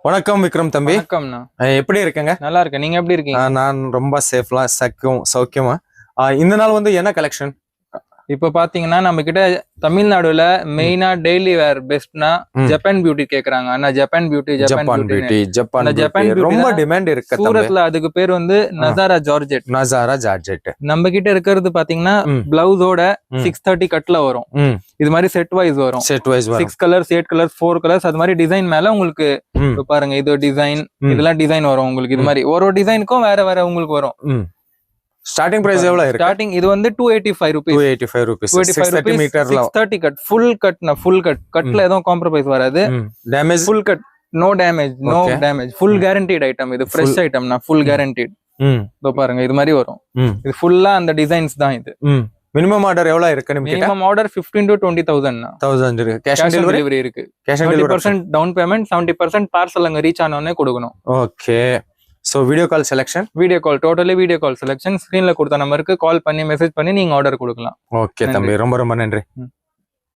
வணக்கம் விக்ரம் தம்பி. வணக்கம்ண்ணா. எப்படி இருக்கீங்க? நல்லா இருக்கேன். நீங்க எப்படி இருக்கீங்க? நான் ரொம்ப சேஃப்லா சௌக்கியமா. இந்த நாள் வந்து என்ன கலெக்ஷன்? இப்ப பாத்தீங்கன்னா நம்ம கிட்ட தமிழ்நாடுல மெயினா டெய்லி வேர் பெஸ்ட்னா ஜப்பான் பியூட்டி கேக்குறாங்க. ஆனா ஜப்பான் பியூட்டி ரொம்ப டிமாண்ட் இருக்கு. சூரத்ல அதுக்கு பேர் வந்து நசாரா ஜார்ஜெட். நம்ம கிட்ட இருக்கிறது பாத்தீங்கன்னா பிளவுஸோட 630 கட்ல வரும். இது மாதிரி செட் வைஸ் வரும். 6 கலர்ஸ் 8 கலர்ஸ் 4 கலர்ஸ் அது மாதிரி டிசைன் மேல உங்களுக்கு பாருங்க இது டிசைன் இதெல்லாம் டிசைன் வரும் உங்களுக்கு. இது மாதிரி ஒரு டிசைனுக்கும் வேற வேற உங்களுக்கு வரும். ஸ்டார்டிங் பிரைஸ் எவ்வளவு இருக்கு? ஸ்டார்டிங் இது வந்து 285 ரூபீஸ். 630 மீட்டர்ல 630 கட் ஃபுல் கட்ல எதுவும் காம்ப்ரமைஸ் வராது. Damage full cut no damage full guaranteed item. இது ஃப்ரெஷ் ஐட்டம்னா ஃபுல் கேரண்டீட். இதோ பாருங்க இது மாதிரி வரும். இது ஃபுல்லா அந்த டிசைன்ஸ் தான் இது. மினிமம் ஆர்டர் எவ்வளவு இருக்கு? மினிமம் ஆர்டர் 15 to 20,000 இருக்கு. கேஷ் ஆன் டெலிவரி இருக்கு. 20% டவுன் பேமெண்ட் 70% பார்சல் அங்க ரீச் ஆனோனே கொடுக்கணும். Okay. So video call selection totally video call selection. ஸ்கிரீன்ல கொடுத்த நம்பருக்கு கால் பண்ணி மெசேஜ் பண்ணி நீங்க ஆர்டர் கொடுக்கலாம். ஓகே தம்பி, ரொம்ப ரொம்ப நன்றி.